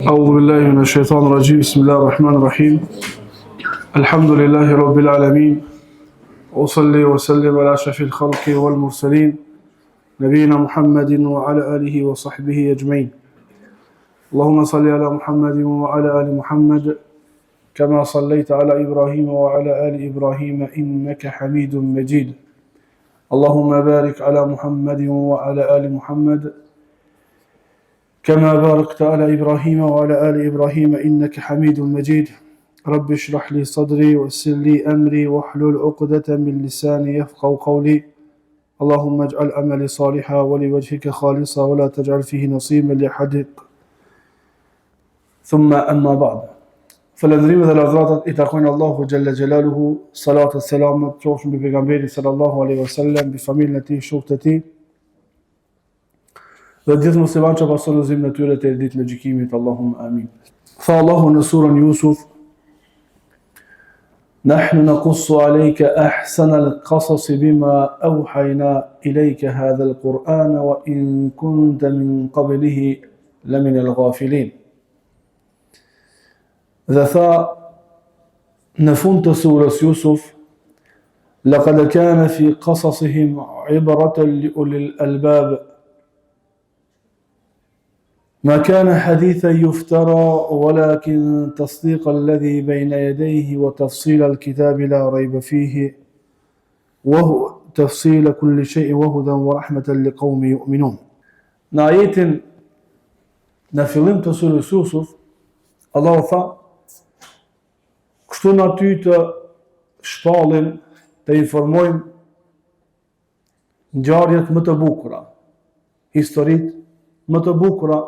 أعوذ بالله من الشيطان الرجيم. بسم الله الرحمن الرحيم. الحمد لله رب العالمين، وأصلي وسلم على أشرف الخلق والمرسلين نبينا محمد وعلى آله وصحبه أجمعين. اللهم صل على محمد وعلى آل محمد كما صليت على إبراهيم وعلى آل إبراهيم إنك حميد مجيد. اللهم بارك على محمد وعلى آل محمد كما باركت على إبراهيم وعلى آل إبراهيم إنك حميد مجيد. رب اشرح لي صدري ويسر لي أمري واحلل عقدة من لساني يفقهوا قولي. اللهم اجعل عملي صالحا ولوجهك خالصا ولا تجعل فيه نصيبا لأحد. ثم أما بعد. Falëndrimet dhe lavdratat I takojnë Allahu Gjelle Gjelaluhu, salatat selamet qofshin mbi pejgamberin sallallahu alaihi wasallam, mbi familjen e tij, shokët e tij, dhe gjithë muslimanë që pasojnë udhëzimin e tyre deri në ditën e gjykimit. Allahumma amin. Tha Allahu në surën Yusuf: Nahnu naqussu alayka ahsana al-qasas bima awhayna ilayka hadha al-Qur'ana wa in kunta min qablihi lamin al-ghafilin. Dhe tha në fund të surës Yusuf: Laqad kana fi qasasihim ibratan li ulil albab ma kana hadithan yuftara walakin tasdiqa alladhi bayna yadayhi wa tafsila alkitabi la rayba fihi wa huwa tafsila kulli shay'in wa hudan wa rahmatan liqaumin yu'minun. Në ajetin në fillim të surës Yusuf, Allahu tha: kështu në ty të shpallim, të informojmë ngjarjet më të bukura, historitë më të bukura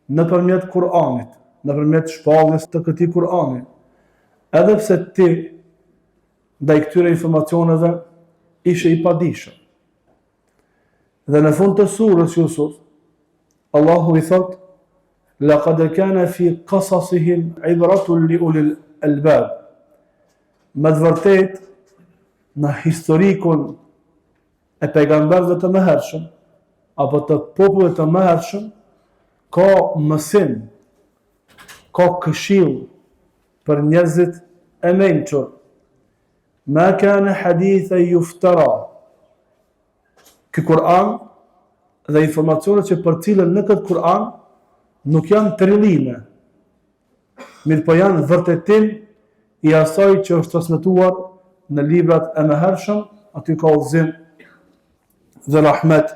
nëpërmjet Kur'anit, nëpërmjet shpalljes të këtij Kur'ani. Edhe pse ti ndaj këtyre informacioneve ishe I padijshëm. Dhe në fund të surës Yusuf, Allahu I thot: Laqad kana fi qasasihim ibratun li ulil albab. Me të vërtet, në historikun e pejgamberëve të mëhershëm, apo të popujve të mëhershëm, ka mësim, ka këshill për njerëzit e mençur. Ma kana hadithan yuftara. Ky Kur'an dhe informacionet që përcillen në këtë Kur'an nuk janë trillime, mirë po janë vërtetim I asaj që është transmetuar në librat e mëhershëm. Aty ka udhëzim dhe rahmet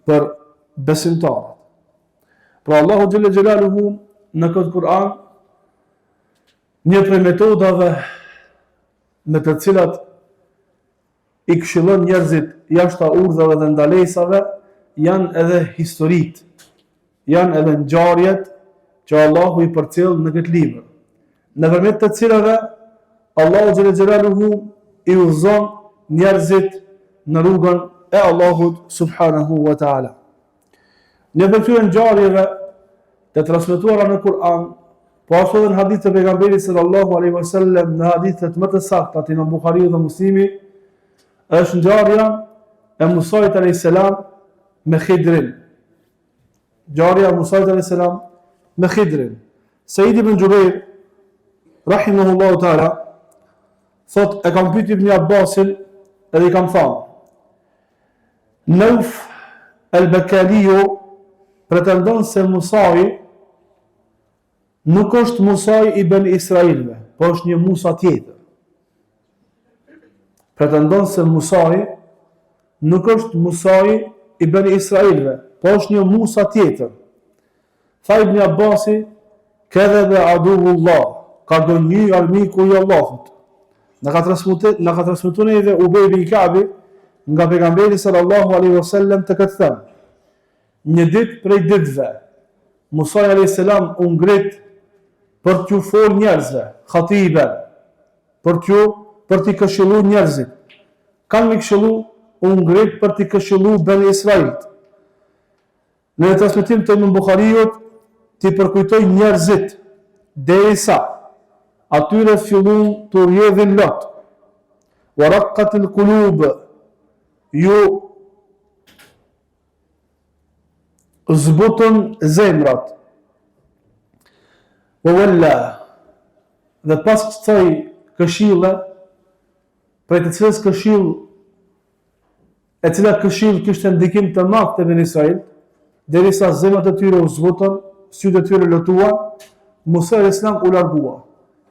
për besimtarët. Pra Allahu Gjelle Gjelaluhu në këtë Kur'an, një prej metodave me të cilat I këshillon njerëzit jashta urdhave dhe ndalesave, janë edhe historitë, janë edhe ngjarjet që Allahu I përcjell në këtë libër, nëpërmjet të cilave Allahu Gjelle Gjelaluhu I udhëzon njerëzit në rrugën e Allahut subhanahu wa ta'ala. Një prej këtyre ngjarjeve të transmetuara në Kur'an, po ashtu edhe në hadith të pejgamberit sallallahu alaihi wasallam, në hadithet më të sakta të Imam Buhariu dhe Muslimi, është ngjarja e Musait alayhis salam me Khidrin. Ngjarja e Musait alayhis salam me Khidrin. Said ibn Jubair rahimahullahu ta'ala thot, e kam pyet Ibn Abbasin edhe I kam thënë: Nauf al-Bakaliu pretendon se Musai nuk është Musai I Ben Israilve, po është një Musa tjetër. Pretendon se Musai nuk është Musai I Ben Israilve, po është një Musa tjetër. Tha Ibn Abbasi: Këdhe dhe aduhullah, ka gënjy armiku I Allahut. Në ka transmetuar edhe Ubej bin Ka'bi nga pejgamberi sallallahu alaihi wasallam të këtë thënë: një ditë prej ditëve, Musa alayhis salam u ngrit për t'ju fol njerëzve, khatiben, për t'i këshilluar njerëzit. Kanë me këshillu, u ngrit për t'i këshilluar Ben Israilit. Në transmetim të Imam Buhariut, t'i përkujtoi njerëzit derisa atyre fillun të rjedhin lot. Wa raqqatil qulub, ju zbutën zemrat. wa walla, dhe pas kësaj këshille, prej të cilës këshill, e cila këshill kishte ndikim të madh te Bani Israil, derisa zemrat e tyre u zbutën, sytë e tyre lotuan, Musa a.s. u largua.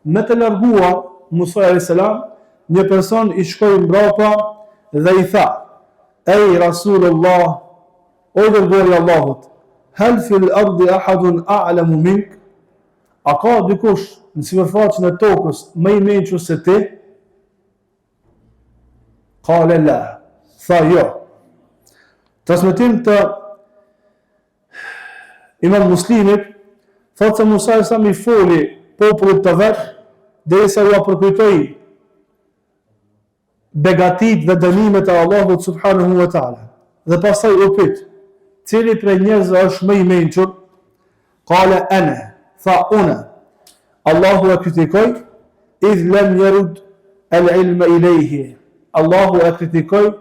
Me të largua Musa a.s. një person i shkoi mbrapa dhe i tha: "Ej Rasulullah, o dërguari i Allahut, hal fil ardi ahadun a'lamu mink?" A ka dikush në sipërfaqen e tokës më i mençur se ti? Qala la, tha jo. Transmetim të Imam Muslimit, thotë se Musa a.s. i foli popullit të vet, derisa u përkujtoi begatit dhe dënimet e Allahut subhanahu wa taala. Dhe pastaj u pyet, cili prej njerëzve është më i mençur? Qala ana, tha una. Allahu e kritikoi, idh lam yarud al-ilma ilayhi. Allahu e kritikoi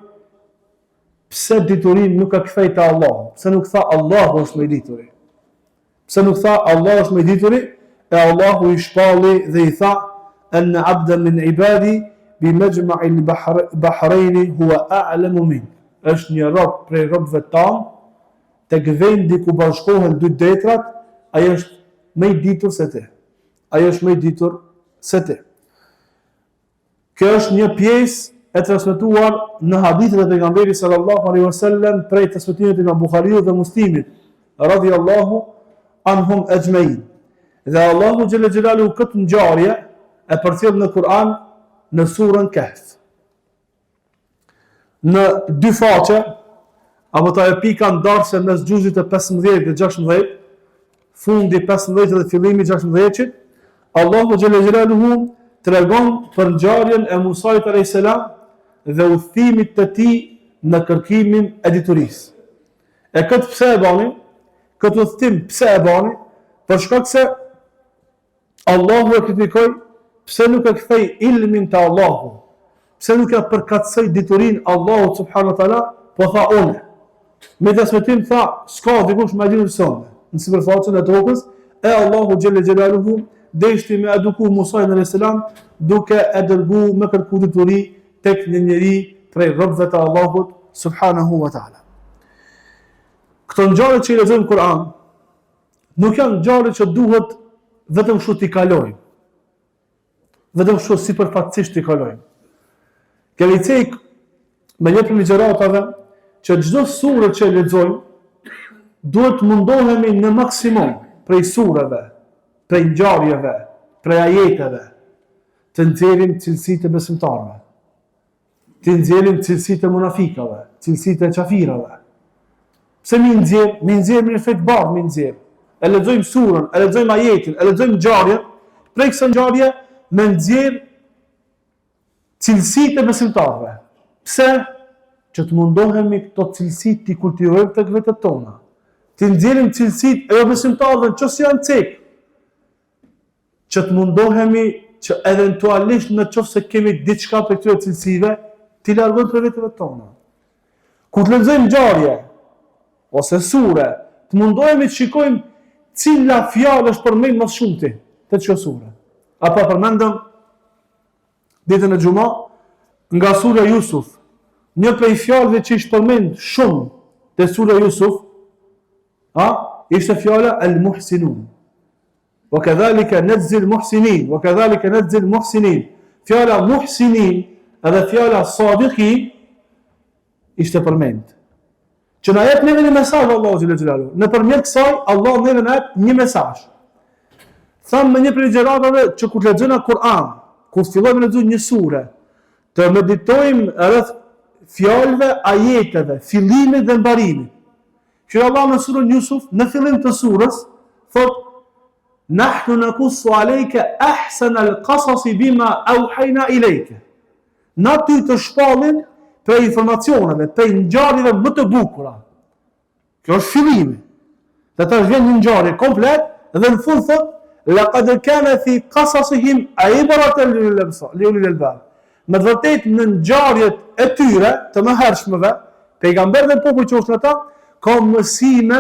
pse diturin nuk e kthej te Allahu, pse nuk tha Allahu është më i dituri. Pse nuk tha Allah është më i dituri, e Allahu i shpalli dhe i tha: "Anna 'abdan min ibadi bi majma'i al-bahrayn huwa a'lamu min." Është një rob prej robëve tan, tek vendi ku bashkohen dy detrat, ai është më i ditur se ti. Ai është më i ditur se ti. Kjo është një pjesë e transmetuar në hadithet e pejgamberit sallallahu alaihi wasallam prej transmetimit të Imam Buhariut dhe Muslimit radhiyallahu anhum ajma'in. Dhe Allahu xhalla xhelalu këtë ngjarje e përcjell në Kur'an në surën Kahf. Në dy faqe, apo ta epika ndarse mes xhuzit e 15 dhe 16, fundi 15 dhe fillimi 16, Allahu xhalla xhelalu tregon për ngjarjen e Musait alayhis salam dhe udhëtimit të tij në kërkimin e diturisë. E këtë pse e bani? Këtë udhëtim pse e bani? Për shkak se Allahu e kritikoi pse nuk e kthej ilmin te Allahu, pse nuk e përkatësoi diturinë Allahut subhanahu wa taala, po tha unë. Me transmetim tha, s'ka dikush më i ditur se unë. Në sipërfaqen e tokës, e Allahu xhelle xhelaluhu deshti me eduku Musa a.s. duke e dërgu me kërku dituri tek një njeri prej robëve të Allahut subhanahu wa ta'ala. Këto ngjarje që i lexojmë në Kur'an nuk janë ngjarje që duhet vetëm kështu t'i kalojmë. Vetëm kështu sipërfaqësisht t'i kalojmë. Kemi cek me një prej ligjëratave që çdo sure që lexojmë duhet mundohemi në maksimum prej sureve, prej ngjarjeve, prej ajeteve, të nxjerrim cilësitë e besimtarëve, të nxjerrim cilësitë e munafikave, cilësitë e qafirave. Pse mi nxjerr në efekt bardh, mi nxjerr. E lexojmë surën, e lexojmë ajetin, e lexojmë ngjarjen, prej kësaj ngjarje me nxjerr cilësitë e besimtarëve. Pse? Që të mundohemi këto cilësitë t'i kultivojmë tek vetët tona. Të nxjerrim cilësitë e besimtarëve nëse janë cek, që të mundohemi që eventualisht në qoftë se kemi diçka për këtyre cilësive, t'i largojmë për vetëve tona. Kur të lexojmë ngjarje ose sure, të mundohemi të shikojmë cila fjalë është përmend më shumë te çdo sure. Apo përmendëm ditën e Xhumë nga sura Yusuf, një prej fjalëve që është përmend shumë te sura Yusuf, ishte fjala al-muhsinun. وكذلك نجزي المحسنين وكذلك نجزي المحسنين. Fjala muhsinin edhe fjala sadiqin ishte përmend. Që na jep neve një mesazh Allahu xhelalu xhelalu. Nëpërmjet kësaj Allah neve na jep një mesazh. Thamë me një prej gjëratave që kur lexojmë Kur'an, kur fillojmë lexojmë një sure, të meditojmë rreth fjalëve, ajeteve, fillimit dhe mbarimit. Që Allah në surën Yusuf, në fillim të surës, thotë: "Nahnu naqussu alayka ahsana al-qasasi bima awhayna ilayka." Na ty të shpallim për informacioneve, për ngjarjeve më të bukura. Kjo është fillimi. Dhe tash vjen një ngjarje komplet dhe në fund thotë: "Laqad kana fi qasasihim ibratan li-ulil albab." Me vërtet në ngjarjet e tyre të mëhershmëve, pejgamberët dhe popujt që ushtën ata, ka mësime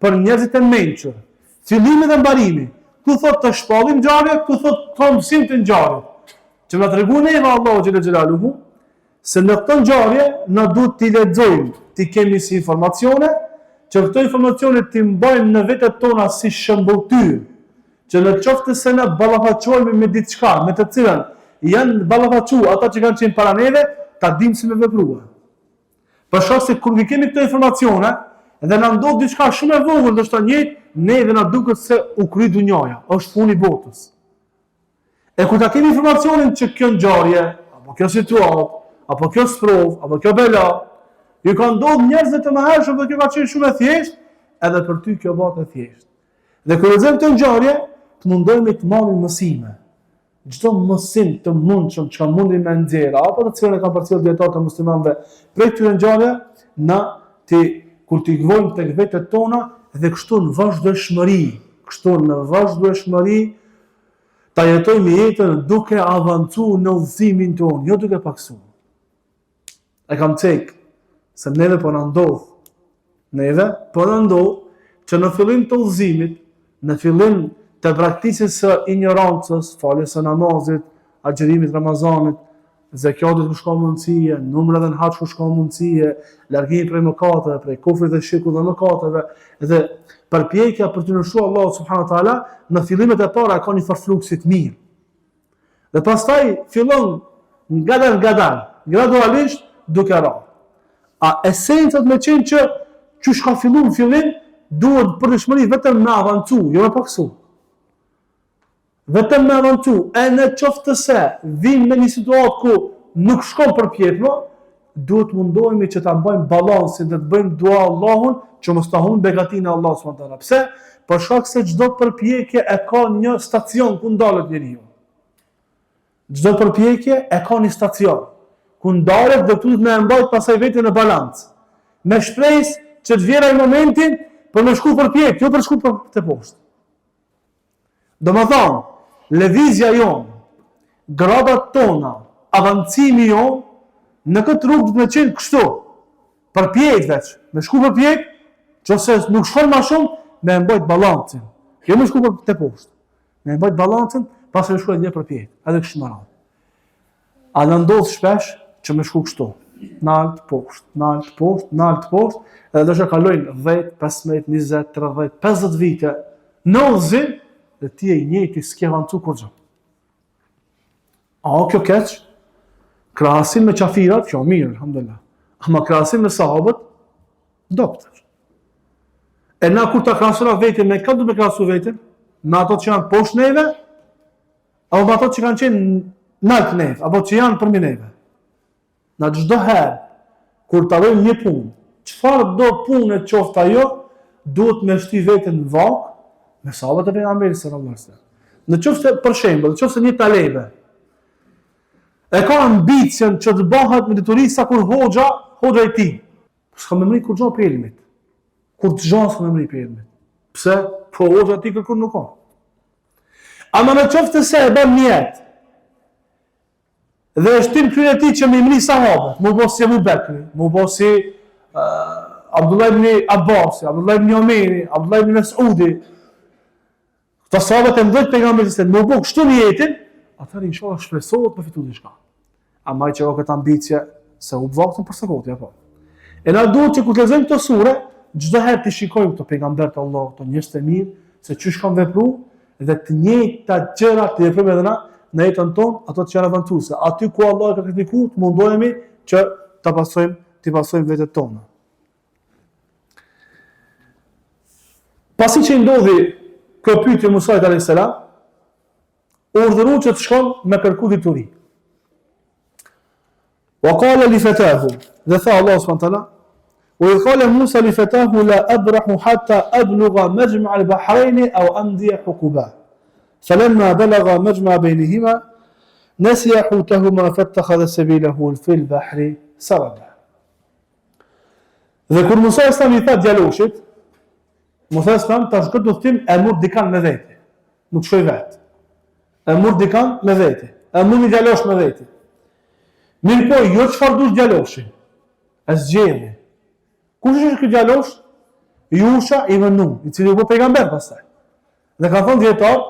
për njerëzit e mençur. Fillimi dhe mbarimi. ku thot të shpallim ngjarje, ku thot të mësim të ngjarje. Që na tregon neve Allahu xhela xhelaluhu se në këtë ngjarje na duhet t'i lexojmë, t'i kemi si informacione, që këto informacione t'i mbajmë në vetet tona si shëmbulltyr, që në qoftë se ne ballafaqohemi me diçka, me të cilën janë ballafaqu ata që kanë qenë para neve, ta dimë si me vepruar. Për shkak se kur kemi këto informacione, dhe na ndodh diçka shumë e vogël, ndoshta njëjtë, neve na duket se u kry dunjaja, është puni i botës. E kur ta kemi informacionin që kjo ngjarje, apo kjo situatë, apo kjo sprov, apo kjo bela, ju ka ndodhur njerëzve të mëhershëm dhe kjo ka qenë shumë e thjeshtë, edhe për ty kjo bëhet e thjeshtë. Dhe kur lexojmë këtë ngjarje, të mundohemi të marrim mësime. Çdo mësim të mundshëm që mundim me nxjerr, apo të cilën e kanë përcjellë dietarët e muslimanëve prej këtyre ngjarjeve, na ti kultivojmë tek vetët tona dhe kështu në vazhdueshmëri, ta jetojmë jetën duke avancuar në udhëzimin tonë, jo duke paksuar. E kam cek se neve po na ndodh që në fillim të udhëzimit, në fillim të praktikës së ignorancës, faljes së namazit, agjërimit Ramazanit, zakatit ku shka mundësie, numra dhe në haç ku shka mundësie, largimi prej mëkateve, prej kufrit dhe shirkut dhe mëkateve, dhe përpjekja për të nështruar Allahu subhanahu wa taala, në fillimet e para ka një farfluksit mirë. Dhe pastaj fillon gradualisht duke ra. A esencat me qenë që shka fillu në fillim, duhet për dëshmëri vetëm me avancu, jo me paksu. Vetëm me avancu, e në qoftë se vim me një situatë ku nuk shkon përpjekno, duhet mundohemi që ta bëjmë balansin dhe të bëjmë dua Allahun që mos ta humbim begatin e Allahut subhanahu wa taala. Pse? Për shkak se çdo përpjekje e ka një stacion ku ndalet njeriu. Çdo përpjekje e ka një stacion ku ndalet dhe duhet me mbajt pasaj veten në balancë. Me shpresë që të vjerë ai momentin për me shku përpjekje, jo për shku për të poshtë. Domethënë, lëvizja jonë, gradat tona, avancimi jonë, në këtë rrugë do të qenë kështu. Përpjek veç, me shku përpjek, qofse nuk shkon më shumë, me mbajt balancin. Jo me shku për të poshtë. Me mbajt balancin, pastaj shkoj një përpjek, edhe kështu më radhë. A në ndodh shpesh që me shku kështu, nalt poshtë, edhe do të kalojnë 10, 15, 20, 30, 50 vite në udhëzim, dhe ti e njëjti s'ke avancu kur gjë. A kjo keq? Krahasim me qafirat, kjo mirë, alhamdulillah. Ama krahasim me sahabët, doptër. E na kur ta krahasojmë veten me kënd do me krahasu veten, me ato që janë poshtë neve, apo me ato që kanë qenë nalt neve, apo që janë përmi neve. Na çdo herë kur ta bëjmë një punë, çfarë do punë qoftë ajo, duhet me shty veten në vak, me sahabët e pejgamberit sallallahu alaihi wasallam. Në qoftë për shembull, nëse një talebe e ka ambicien që të bëhet me dituri sa kur hoxha i tij. S'ka më mri kur gjo për ilmit. Kur të gjo s'ka më mri për ilmit. Pse? Po hoxha ti kërkur nuk ka. Ama në qoftë se e bën njetë, dhe është tim kryen e ti që me mri sahabët, mu bo si Abu Bekri, mu bo si Abdullah ibn Abbasi, Abdullah ibn Omeri, Abdullah ibn Mesudi, këta sahabët e mdojt pejgamberit se mu bo kështu një jetin, atëherë inshallah shpresohet për fitu diçka. Ama i që ka këtë ambicje se u bëvaktën për sekotja, po. E na duhet që kur të lexojmë këto sure, çdo herë të shikojmë këto pejgamber të Allahut, të njerëz të mirë, se çish kanë vepruar dhe të njëjta gjëra të veprojmë edhe na në jetën tonë, ato që janë avancuese. Aty ku Allah ka kritikuar, mundohemi që ta pasojmë vetët tona. Pasi që ndodhi kjo pyetje Musait alayhis salam, urdhëroi që të shkon me kërku dituri. Wa qala li fatahu, dhe tha Allah subhanahu wa taala, wa idh qala Musa li fatahu la abrahu hatta ablugha majma' al-bahrayn aw amdiya huquba. Falamma balagha majma' baynihima nasiya hutahuma fattakhadha sabilahu fil bahri saraba. Dhe kur Musa i tha djaloshit, Musa tash këtë udhtim e mor dikan me vete, nuk shkoi vetë. E mur dikan me veti, e mur një djalosh me veti. Mirë po, jo çfarë dush djaloshin, e zgjedhi. Kush është ky djalosh? Jusha ibn Nun, i cili u bë pejgamber pastaj. Dhe ka thënë dietar,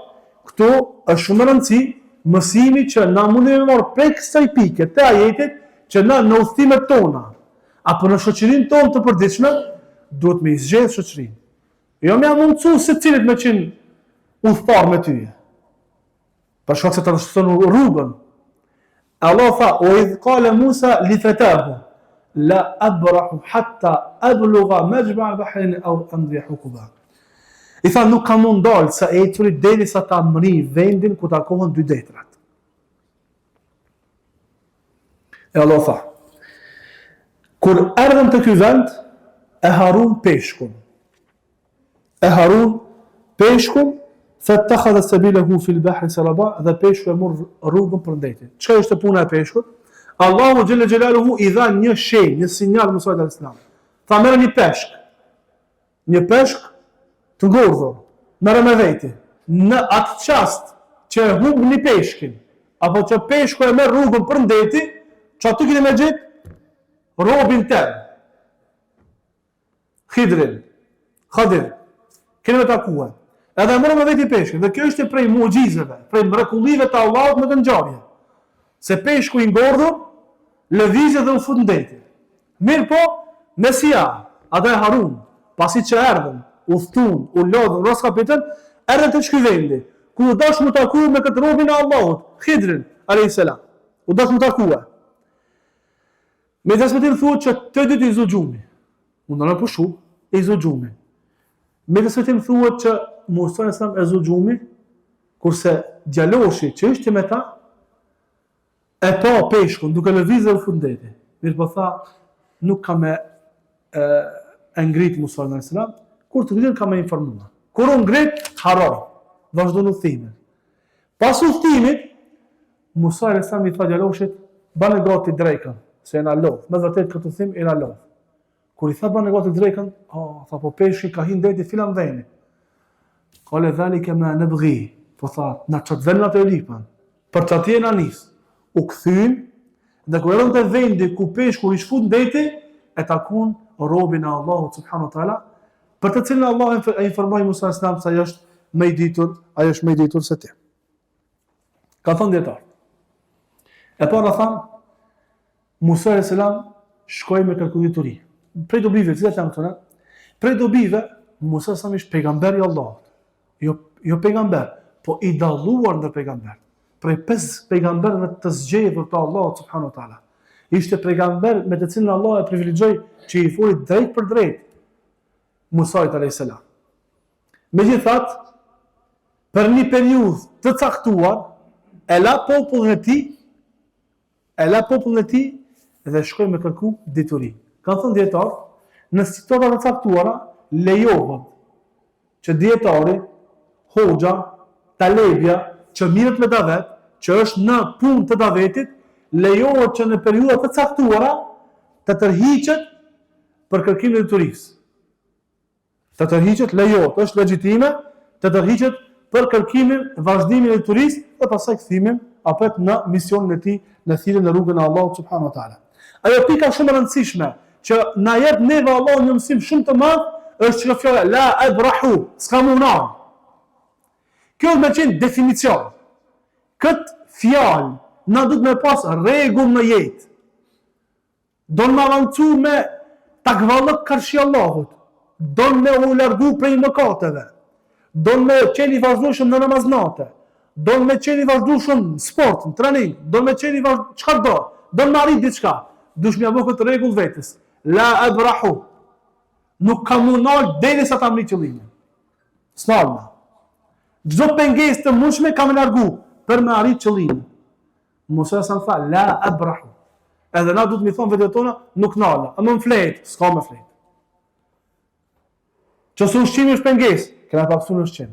këtu është shumë rëndësi mësimi që na mundi me marrë prej kësaj pike të ajetit që na në udhëtimet tona apo në shoqërinë tonë të përditshme duhet me zgjedh shoqërinë. Jo më mundsu se cilit me qenë udhëtar me ty. Për shkak se të rështën rrugën. Allah tha, o idh qala Musa li fatahu la abrahu hatta ablugha majma' al-bahrain aw amdi huquba. I tha nuk ka mund dalë sa ecuri derisa ta mri vendin ku takohen dy detrat. E Allah tha, kur erdhën të ky vend, e harun peshkun. فاتخذ سبيله في البحر سربا dhe peshku e mor rrugën për ndetin. Çka është puna e peshkut? Allahu xhalla xhelaluhu i dha një shenjë, një sinjal Musa alayhis salam. Tha merr një peshk të ngordhur, merr me veti. Në atë çast që humb një peshkin, apo që peshku e merr rrugën për ndeti, çka ty keni më gjet robin tën. Khadir. Keni me takuar. Edhe morëm me veti peshkun, dhe kjo është prej mucizeve, prej mrekullive të Allahut me të ngjarje. Se peshku i ngordhur lëvizet dhe u fut në det. Mirë po, Mesia, ata e Harun, pasi që erdhën, u ftun, u lodhën, raskapitën, erdhën të shky vendi, ku u dash mu taku me këtë robin e Allahut, Khidrin, alayhis salam. U dash mu takua. Me transmetim thuhet që të dy i zogjumi. Mundon apo pushu, i zogjumi. Me transmetim thuhet që Musa alayhis salam e zogjumi, kurse djaloshi që ishte me ta, e pa peshkun, duke lëvizur në fundeti. Mirë po tha, nuk ka me ngrit Musa alayhis salam, kur të ngrit ka me informua. Kur u ngrit, harro, vazhdo në udhtimin. Pas udhtimit, Musa alayhis salam i tha djaloshit, bane gati drekën, se e na lodh. Me vërtet këtë udhtim e na lodh. Kur i tha bane gati drekën, tha po peshki ka hyrë deti filan veni. Qale dhalika ma nabghi, po tha, na çat vënat e lipan. Për çatje na nis. U kthyn dhe kur erdhën te vendi ku peshku i shfut deti, e takun robin e Allahut subhanahu wa taala, për të cilën Allah e informoi Musa alayhis salam se ai është më i ditur se ti. Ka thënë dietar. E para than Musa alayhis salam shkoi me kërkudituri. Prej dobive, cilat janë këto? Prej dobive, Musa alayhis salam ishte pejgamberi i Allahut. Jo pejgamber, po i dalluar ndër pejgamber. Prej 5 pejgamberëve të zgjedhur të Allahut subhanahu wa taala. Ishte pejgamber me të cilin Allah e privilegjoi që i foli drejt për drejt Musa alayhis salam. Megjithatë, për një periudhë të caktuar, e la popullin e tij dhe shkoi me kërku dituri. Kanë thënë dietar, në situata të caktuara lejohet që dietari, hoxha, talebja, që mirët me davet, që është në punë të davetit, lejohet që në periudha të caktuara të tërhiqet për kërkimin e diturisë. Të tërhiqet lejohet, është legjitime, të tërhiqet për kërkimin, vazhdimin e diturisë dhe pastaj kthimin apo në misionin e tij në thirrjen në rrugën e Allahut subhanahu wa taala. Ajo pika shumë e rëndësishme që na jep neve Allahu një mësim shumë të madh është që fjala la abrahu, s'ka mundon. Kjo me qenë definicion. Këtë fjalë na duhet me pas rregull në jetë. Do në avancu me takvallëk karshi Allahut. Do me u largu prej mëkateve. Do me qeni vazhdueshëm në namaznate. Do me qeni vazhdueshëm në sport, në trening. Do me qeni çka do. Do me arrit diçka. Dush me avu këtë rregull vetes. La abrahu. Nuk ka mundal derisa ta mri qëllimin. S'nalma. Çdo pengesë të mundshme ka me largu për me arrit qëllimin. Musa sa tha la abrahu. Edhe na duhet mi thon vetë tona nuk nala, më flet, s'ka më flet. Qëse ushqimi është pengesë, kena paksu në ushqim.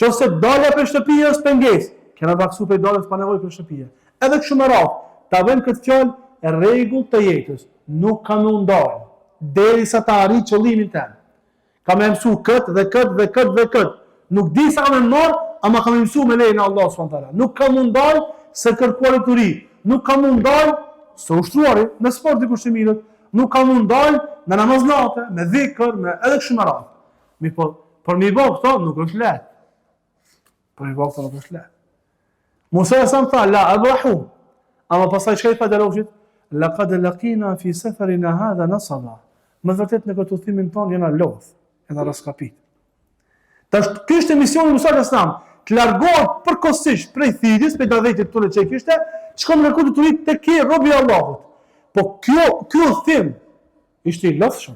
Qëse dalja për shtëpia është pengesë, kena paksu për dalja pa nevojë për shtëpia. Edhe kështu me radhë, ta vëmë këtë fjalë e rregull të jetës. Nuk ka më ndalë derisa ta arrit qëllimin tënd. Ka më mësu këtë dhe këtë dhe këtë dhe këtë. Nuk di sa më marr, ama kam mësuar me lejen e Allahut subhanahu wa taala. Nuk ka mund dal se kërkuar të ri, nuk ka mund dal se ushtruari në sport di kushtimirët, nuk ka mund dal në namaznate, me dhikr, me edhe kështu me radhë. Mi po, për mi bë këto nuk është lehtë. Por i vakta nuk është lehtë. Musa e sa më tha, la abrahu. Ama pasaj çka i tha djalofshit? Laqad laqina fi safarina hadha nasaba. Më vërtet në këtë udhimin ton jena lodh, jena raskapit. Tash ky ishte misioni i Musa alayhis salam, të largohet përkohësisht prej thirrjes, prej davetit tonë që kishte, shkon në kërkut të rrit tek robi i Allahut. Po ky udhim ishte i lodhshëm.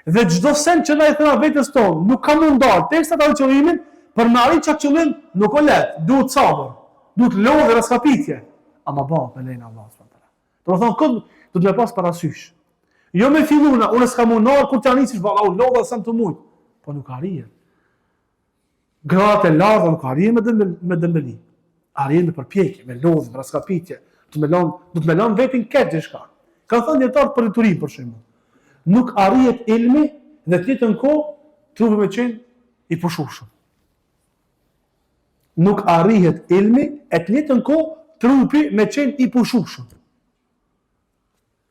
Dhe çdo sen që na i thëna vetes tonë, nuk ka mundar tekstat atë qëllimin, për me arrit çat qëllim nuk o lehtë, duhet sabër, duhet lodhje dhe raskapitje. Ama bëhet me lenin Allah subhanahu wa taala. Domethënë këtë do të më pas parasysh. Jo me filluna, unë s'kam mundar kur të nisish vallahu lodha sa të mujt, po nuk arrihet. Gratë e larta nuk arrihen me dëmbëli. Arrihen me përpjekje, me lodhje, me raskapitje, do të më lën vetin këtë diçka. Kan thënë dietar për riturin për shembull. Nuk arrihet ilmi dhe të njëjtën kohë trupi me qenë i pushueshëm. Nuk arrihet ilmi e të njëjtën kohë trupi me qenë i pushueshëm.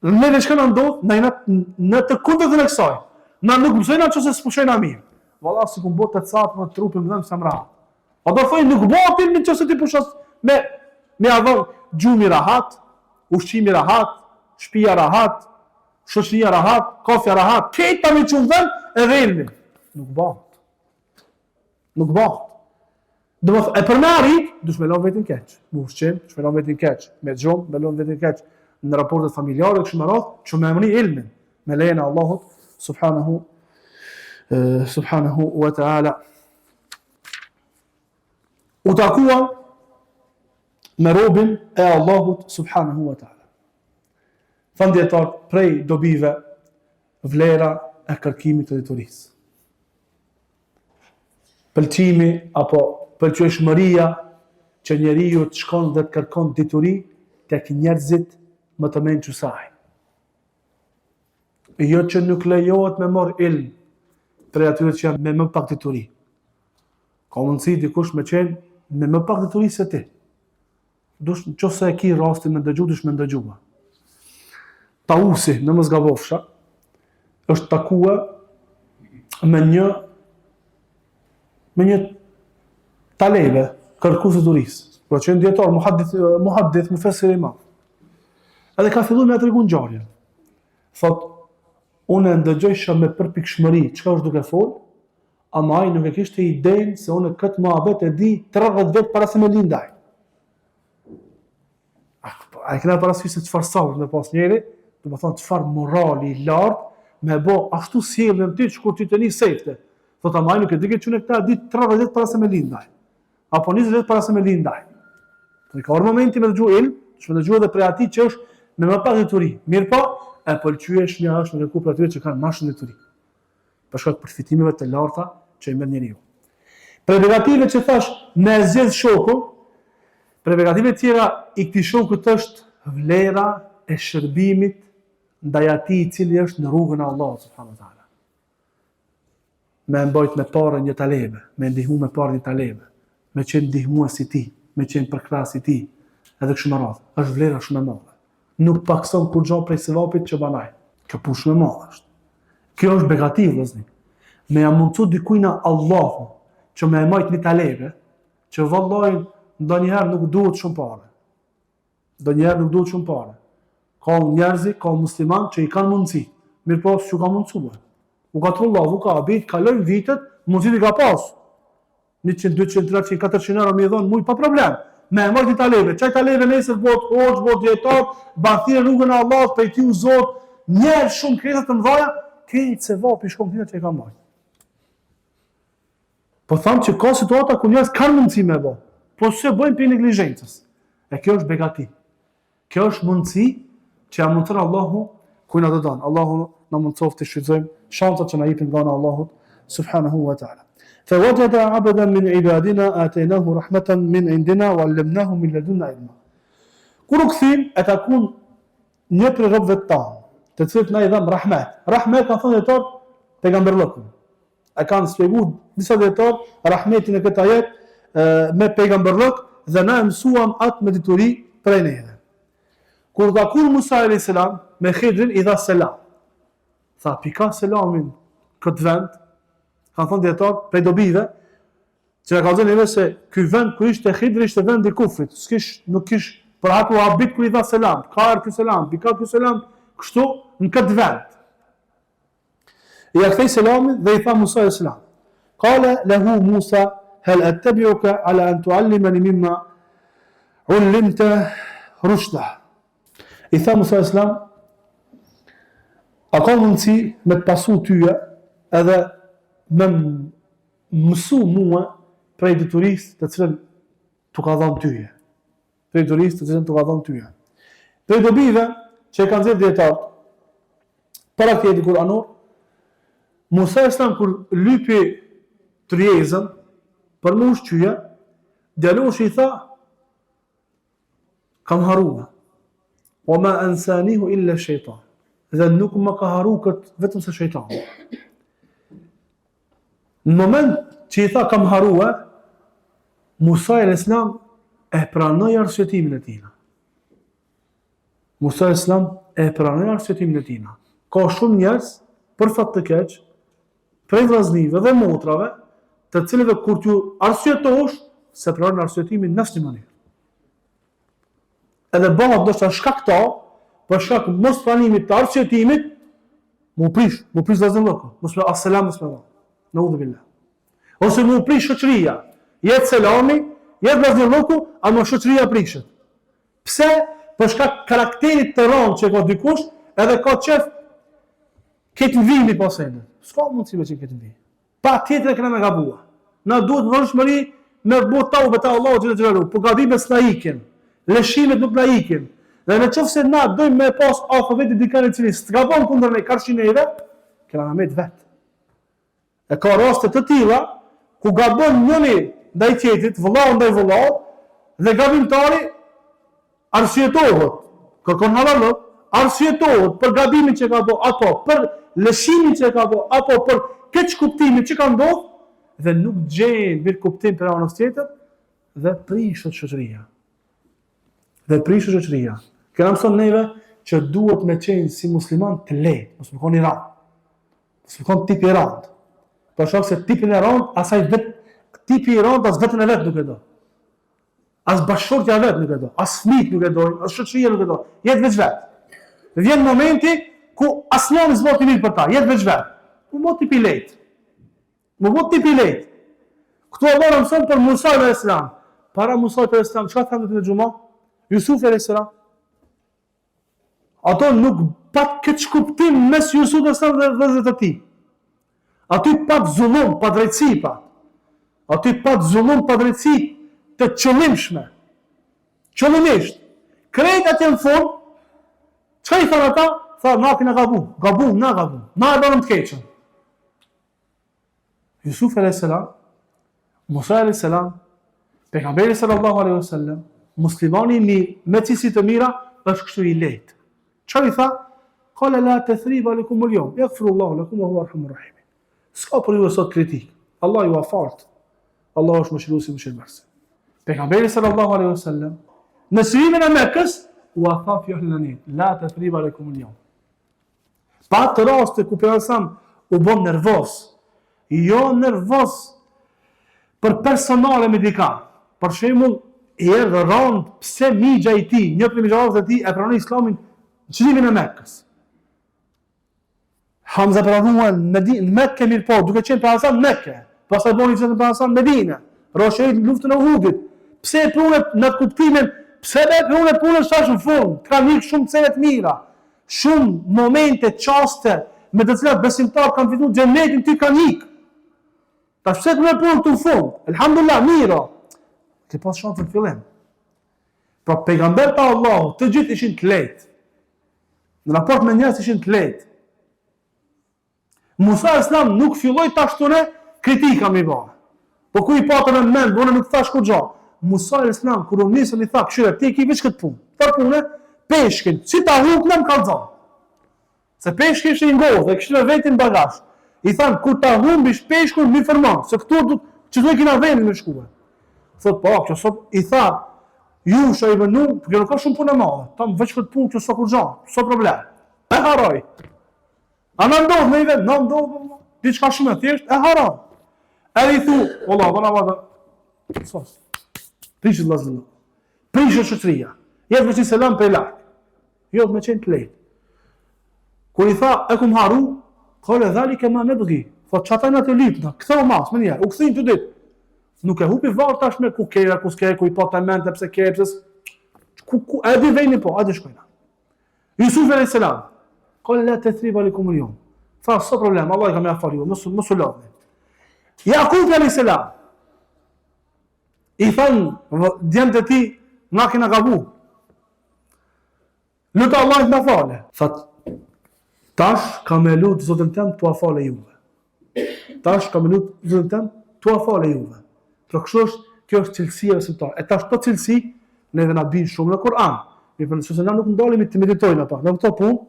Ne çka na ndodh, na jena në të kundërtën e kësaj. Na nuk mësojnë atë që s'pushojnë mirë. Valla si ku botë të catë me trupin më sa mra. A do thoj nuk bëhet ilmi nëse ti pushos me avon gjumi rahat, ushqimi rahat, shtëpia rahat, shoqëria rahat, kafja rahat, këta me çuvën edhe ilmi. Nuk bëhet. Nuk bëhet. E për me arrit, dush me lon vetin keq. Me ushqim, dush me lon vetin keq. Me gjumë, me lon vetin keq. Në raportet familjare, kështu me radhë, që me emri ilmin. Me lejen e Allahut, subhanahu wa ta'ala. U takuan me robin e Allahut, subhanahu wa ta'ala. Thënë dietar prej dobive, vlera e kërkimit të diturisë. Pëlqimi apo pëlqyeshmëria që njeriu të shkon dhe të kërkon dituri tek njerëzit më të mençur saj. Jo që nuk lejohet me marr ilm prej atyre që janë me më pak dituri. Ka mundësi dikush me qenë me më pak dituri se ti. Dush nëse e ki rastin me ndëgju, dush me ndëgjua. Tausi në Mosgavofsha është takua me një talebe, kërkues i turisë. Por që dietar muhaddith mufessir i madh. Edhe ka filluar me atë tregu ngjarje. Thot, unë ndëgjojsha me përpikshmëri çka është duke fol, ama ai nuk e kishte idenë se unë këtë muhabet e di 30 vjet para se më lindaj. Ai kena parasysh se çfarë sabër me pas njëri, do të thonë çfarë morali i lartë me bë ashtu sjellën ti kur ti të nis sefte. Thot ama ai nuk e di këtë çunë këta di 30 vjet para se më lindaj. Apo 20 vjet para se më lindaj. Dhe ka orë momenti me dëgju ilm, shme dëgju edhe prej ati që është me më pak dituri. Mirë po, e pëlqyeshmja është në kërku për atyre që kanë ma shumë dituri. Për shkak përfitimeve të larta që i merr njeriu. Për negative që thash me zgjedh shokun, për negative tjera i këtij shokut është vlera e shërbimit ndaj atij i cili është në rrugën e Allahut subhanahu wa taala. Me mbajt me parë një talebe, me ndihmu me parë një talebe, me qenë ndihmues i tij, me qenë përkrahas i tij, edhe kështu me radhë. Është vlera shumë e madhe. Nuk pakson kur gjo prej sevapit që banaj. Kjo punë shumë e madhe është. Kjo është begati vëllezër. Me ja mundsu dikujt Allahu që më e majt një talebe, që vallahi ndonjëherë nuk duhet shumë parë. Ndonjëherë nuk duhet shumë parë. Ka njerëz, ka musliman që i kanë mundësi. Mirë po, s'u ka mundsuar. U ka trullu avukabit, kalojnë vitet, mundësit i ka pas. 100, 200, 300, 400 euro mi dhonë mujt pa problem. Me marrë një talebe. Qaj talebe nesër bot hoxh, bot dietar, bathirë rrugën e Allahut, prej ti u Zot, njerë shumë kretat të mëdha, këtë se vapi shkon këtina që i ka marrë. Po thamë që ka situata ku njerëz kanë mundësi me bë, po se bëjnë për neglizhencës. E kjo është begati. Kjo është mundësi që ja mundson Allahu ku na do don. Allahu na mundsoft të shfrytëzojmë shancat që na jepin nga Allahu subhanahu wa ta'ala. فوجد عبدا من عبادنا آتيناه رحمة من عندنا وعلمناه من لدنا علما. Kur u kthim e takun një prej robëve tanë, të cilët na i dham rahmet. Rahmet ka thënë dietar pejgamberllëku. E kanë shpjeguar disa dietar rahmetin e këtë ajet me pejgamberllëk dhe na mësuam atë me dituri prej neve. Kur takun Musa alayhis salam me Khidrin i dha selam. Tha pika selamin këtë vend. Kanë thënë dietar prej dobive, që ka thënë neve se ky vend kur ishte Hidri ishte vend i kufrit, nuk kish për ato habit kur i dha selam, ka ky selam, ky selam, kështu në këtë vend. I ja kthej selamin dhe i tha Musa alayhis salam. Qala lahu Musa hal attabi'uka ala an tu'allimani mimma ullimta rushda. I tha Musa alayhis salam, a ka mundësi me të pasu tyja edhe me mësu mua prej detyrisë të cilën tu ka dhënë tyje. Prej detyrisë të cilën tu ka dhënë tyje. Prej dobive që e kanë zirë djetarët, para këtë jetë kuranor, Musa alayhis salam kur lypi tryezën për më ushqyja, djaloshi i tha, kam harua, wa ma ansanihu illa shejtan. Dhe nuk më ka haru këtë vetëm se shejtan. Në moment që i tha kam harua, Musa alayhis salam e pranoi arsyetimin e tij. Musa alayhis salam e pranoi arsyetimin e tij. Ka shumë njerëz për fat të keq, prej vllaznive dhe motrave, të cilëve kur t'ju arsyetosh, se pranojnë arsyetimin në asnjë mënyrë. Edhe bëhet ndoshta shkakto, për shkak mos pranimit të arsyetimit, mu prish vllazën lloku, mos me asselam mos me dha. Naudhu billah. Ose mu prish shoqëria, jet selami, jet vllazën lloku, ama shoqëria prishet. Pse? Për shkak karakterit të rënd që ka dikush, edhe ka qef këtë vimi pasende. S'ka mundësi me që këtë vimi. Pa tjetër e këna me gabua. Na duhet vërshmëri me bot taube të Allahu xhël xhelalu, po gabimet s'na ikin, lëshimet nuk na ikin. Dhe në qoftë se na dojmë me pas afër vetë dikën e cili s'gabon kundër ne karshineve, kena me vet. E ka raste të tilla ku gabon njëri ndaj tjetrit, vëllau ndaj vëllaut, dhe gabimtari arsyetohet, kërkon halal, arsyetohet për gabimin që ka bërë, apo për lëshimin që ka bërë, apo për keq kuptimin që ka ndodhur, dhe nuk gjen mirë kuptim për anës tjetër, dhe prishet shoqëria. Këna mëson neve që duhet me qenë si musliman të lehtë, mos më koni rand. Mos më koni tipi rand. Për shkak se tipin e rand, tipi i rand as vetën e vet nuk e do. As bashkëshortja vet nuk e do, as fëmijët nuk e dojnë, as shoqëria nuk e do. Jetë veç vet. Vjen momenti ku asnjëri s'bën të mirë për ta, jetë veç vet. Mu mot tipi lehtë. Këtu Allah na mëson për Musa alayhis salam. Para Musa alayhis salam, çfarë thanë në xhumë? Yusuf alayhis salam. Ato nuk pat këtë kuptim mes Yusuf alayhis salam dhe vëllezërit e tij. Aty pat zullum, pa drejtësi pa. Aty pat zullum, pa drejtësi të qëllimshme. Qëllimisht. Krejt atje në fund, çka i thanë ata? Tha, na kena gabum. Na e bënëm të keqën. Yusuf alayhis salam, Musa alayhis salam, pejgamberi sallallahu alaihi wasallam, muslimani me cilësi të mira, është kështu i lehtë. Çfarë i tha? Qala la tathriba lakum al-yawm, yaghfirullahu lakum wa huwa arhamur rahim. S'ka për ju sot kritik. Allah ju afart. Allah është mëshiruesi mëshirëmarrës. Pejgamberi sallallahu alaihi wasallam, në syrimin e Mekës, u tha fjalën la tathriba lakum al-yawm. Pa të raste ku pejgamberi u bën nervoz. Jo nervoz për personale me dika. Për shembull, i erdhë rand pse migja i tij, një prej migjave të tij e pranoi Islamin në çlimin e Mekës. Hamza pranuan në Mekë mirë po, duke qenë para sa në Mekë. Pastaj boni çdo para sa në Medinë. Roshërit në luftën e Uhudit. Pse e prunet në kuptimin, pse e prunet punën tash në fund? Ka nik shumë cene të mira. Shumë momente, çaste me të cilat besimtar kanë fituar xhenetin ti kanë ik. Tash pse të punë këtu në fund? Elhamdulillah, mira. Ke pas shumë të fillim. Pra pejgamber të Allahu, të gjithë ishin të lehtë. Në raport me njerëz ishin të lehtë. Musa alayhis salam nuk filloi tashtune kritika me bën. Po ku i patën në mend, unë nuk thash kurrë. Musa alayhis salam kur u nisën i tha, "Këshire, ti ke veç këtë punë. Për punë, peshkin, si ta huknëm kallzon." Se peshki ishte i ngordh dhe kishte vetin bagazh. I than, kur ta humbish peshkun, mi fërmon, se këtu që do kena vendin me shkuar. Thot, po, që sot i tha, ju shë i vënu, kjo nuk ka shumë punë e madhe, tam veç këtë punë që sot kur gjanë, sot problem. E haroj. A në ndodhë me i vetë, në ndodhë, diçka shumë e thjesht, e haroj. Edhe i thu, Allah, Sos. Prishët vllazëri. Prishët shoqëria. Jetë me qenë selam për lart. Jo me qenë të lehtë. Kur i tha, e kum haru, kale dhali ke ma ne bëgi. Tha, qataj në të lipna, këtheu mas, më njerë, u këthin të ditë. Nuk e hupi varë tash me ku kera, ku s'kera, ku i pa të mente, pse kepsës. E di vejni po, a di shkojna. Jusuf e selam. Kale le të thri bali komunion. Tha, s'o problem, Allah i ka me afari ju, më sullatni. Jakub e selam. I thanë, djemë të ti, nga kina gabu. Lutë Allah i të me fale. Thatë, tash ka me lutë zotën tem të afale juve. Tash ka me lutë zotën tem të afale juve. Pra kjo është cilësia besimtar. E tash të cilësi, ne dhe na binë shumë në Kur'an. Mi për nëse na nuk ndalemi të meditojnë ata. Në këto punë,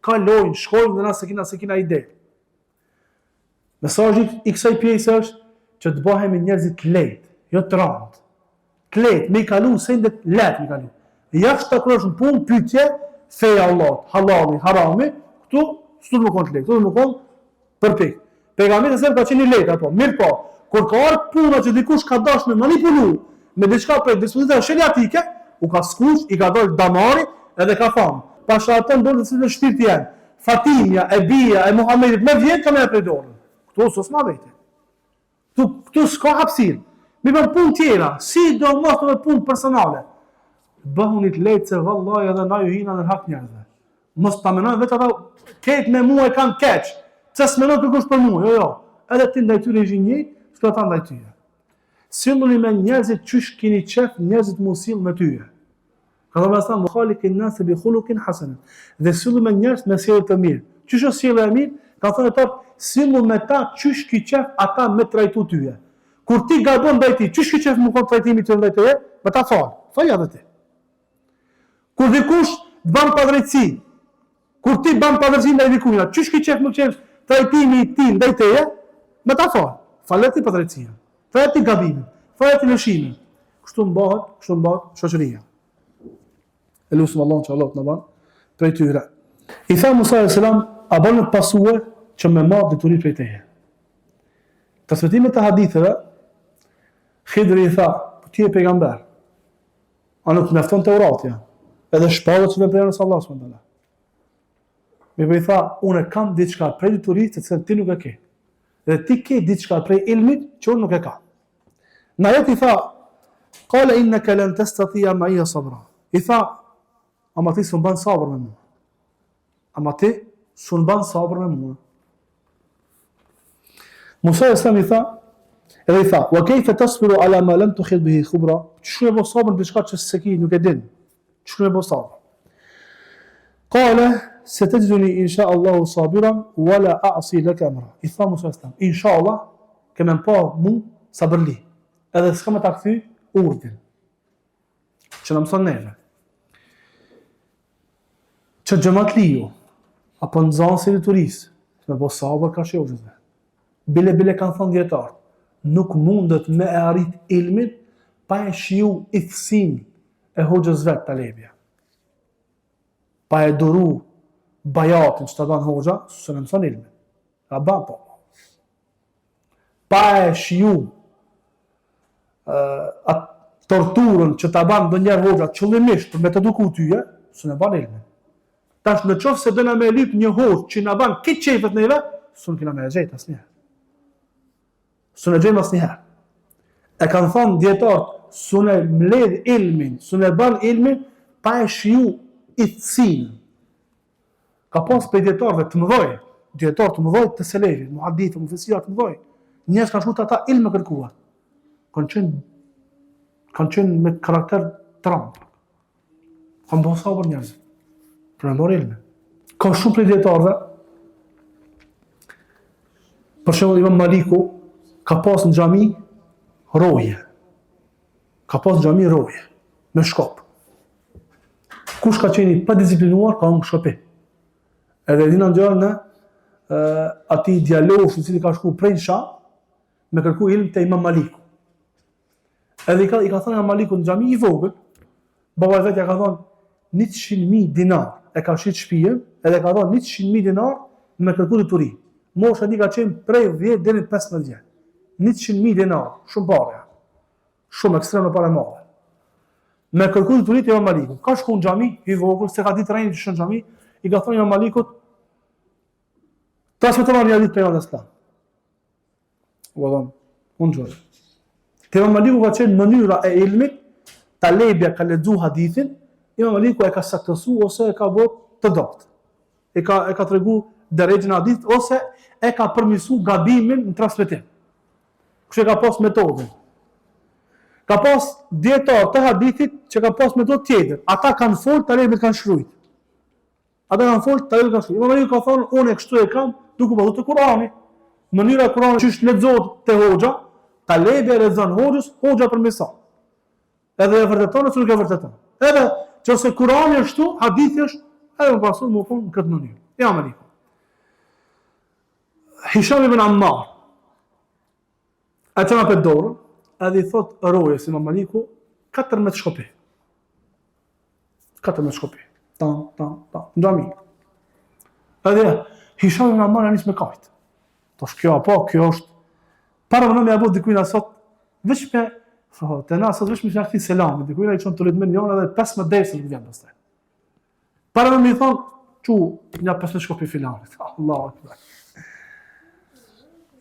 kalojnë, shkojnë dhe na se kina ide. Mesazhi i kësaj pjese është që të bëhemi njerëzit të lehtë, jo të rëndë. Të lehtë, me i kalu sendet lehtë me i kalu. Jashtë ta krosh në punë, pyetje, feja Allah, halali, harami, këtu s'du të më konë të lehtë, këtu të më konë përpik. Pejgamberi sa ka qenë i lehtë apo, mirë po, kur ka ardhur puna që dikush ka dashur me manipulu, me diçka për dispozitave shariatike, u ka skuq, i ka dalë damari edhe ka thënë, pasha atë ndonjë të cilën shpirti janë, Fatimia, e Bia, e Muhamedit, me vjet kam e prej dorën. Këtu s'os ma vete. Këtu s'ka hapësirë. Mi bën punë tjera, sidomos me punë personale. Bëhuni të lehtë se vallahi edhe na ju hina në hak njerëzve. Mos ta menojnë vetë ata keq me mua e kanë keq. Pse s'menon kërkush për mua? Jo. Edhe ti ndaj tyre ishin një, s'ka ta ndaj tyre. Silluni me njerëzit çysh keni qef, njerëzit mos sill me tyre. Ka thënë sa khaliqin nas bi khuluqin hasan. Dhe sillu me njerëz me sjellje të mirë. Çysh është sjellja e mirë? Ka thënë ata sillu me ta çysh ki qef ata me trajtu tyre. Kur ti gabon ndaj ti, çysh ki qef më kon trajtimi të ndaj teje? Me ta fal. Falja edhe ti. Kur dikush të ban padrejtësi, kur ti ban padrejtësi ndaj dikujt, çysh ki qef më qef trajtimi i tij ndaj teje? Me ta fal. Faleti padrejtësia. Faleti gabimin. Faleti lëshimin. Kështu mbahet shoqëria. Elusim Allah që Allah të në banë prej tyre. I tha Musa a.s. a banë të pasue që me marë diturit prej teje. Të svetimet të hadithëve, Khidri i tha, ti e pejgamber, a nuk mefton të uratja, edhe shpallët që veprejnë së Allah s.w.t. Mi për i tha, unë e kam diçka prej diturit se ti nuk e ke. Dhe ti ke diçka prej ilmit që unë nuk e ka. Në jetë i tha, kale inneke len testatia ma ija sabra. I tha, ama ti s'u ban sabër me mua. Ama ti s'u ban sabër me mua. Musa i tha, edhe i tha, wa kejfe tasbiru ala ma lam tukhid bihi khubra, çu e bo sabër diçka që s'e ke, nuk e din. Çu e bo sabër. Qala satajiduni insha Allahu sabiran wala a'si laka amra. I tha Musa insha Allah kemë pa mu sabërli. Edhe s'kam ta kthy urdhin. Që na mëson neve. Që gjëmat lijo, apo në zansi të turisë, me po sabër ka shjojëzve. Bile kanë thënë djetarë, nuk mundet me e arrit ilmin, pa e shiju i thësin e hoxhës vetë të lebja. Pa e duru bajatin që të banë hoxha, së në mëson ilmin. Ka banë po. Pa e shiju atë torturën që të banë dë njerë hoxha qëllimisht për me të duku tyje, së në banë ilmin. Tash në qofë se dëna me lyp një hoxh që na ban këtë qefët neve, s'u kena me e gjejt asnjëherë. S'u në gjejmë asnjëherë. E kanë thonë djetarët, s'u në mbledh ilmin, s'u në ban ilmin, pa e shiju i thësin. Ka pas për djetarëve të mëdhoj, djetarë të mëdhoj të selefit, muhadith, mufesirat të mëdhoj. Njerëz kanë shku të ata ilmë kërkua. Kanë qenë me karakter tramp. Kanë bo sabër njerëzit. Për në mërë ilme. Ka shumë për djetarëve, për shembull Imam Maliku, ka pas në xhami roje. Ka pas në xhami roje, me shkop. Kush ka qeni pa disiplinuar, ka hongë shkopi. Edhe dina në gjërë në ati dialogu që cili ka shku prej në Sham, me kërku ilm të Imam Maliku. Edhe i ka thënë Imam Maliku në xhami i vogël, baba e vetja ka thënë, 100.000 dinar e ka shit shtëpinë, edhe ka dhënë 100.000 dinar me kërku të turi. Mosha di ka qenë prej 10 deri në 15 vjet. 100.000 dinar, shumë parë. shumë ekstrem në para e madhe. Me kërku të turit Imam Malikut. Ka shku në xhami, i vogël, se ka ditë rejnë që shën xhami, i ka thonë Imam Malikut, transmetova një hadith pejgamberit sallallahu alaihi wasallam. U dhon, unë gjore. Te Imam Maliku ka qenë mënyra e ilmit, talebja ka lexu hadithin, Imam Maliku e ka saktësu ose e ka bërë të dopt. E ka tregu drejtën e hadithit ose e ka përmirësu gabimin në transmetim. Kështu e ka pas metodën. Ka pas dietar të hadithit që ka pas metodë tjetër. Ata kanë folë, talebët kanë shkruajt. Ata kanë folë, talebët kanë shkruajt. Imam Maliku ka thonë, unë e kështu e kam, duke përdorur të Kur'ani. Mënyra e Kur'anit që është lexohet te hoxha, talebi e lexon hoxhës, hoxha përmirëson. Edhe e vërteton ose nuk e vërteton. Edhe nëse Kur'ani është kështu, hadithi është edhe më pasu më punë në këtë mënyrë. Ja Maliku. Hisham ibn Ammar atë na për dorën, edhe i thot roje si Imam Maliku 14 shkopi. 14 shkopi. Tam. Ndami. Edhe Hisham ibn Ammar anis me kajt. Tosh kjo është para më me apo dikujt sot veç me të na sot veç me shakti selam, dikujt ai çon 30 milionë edhe 15 desë nuk vjen pastaj. Para më thon çu ja 15 shkopi filanit. Allahu akbar.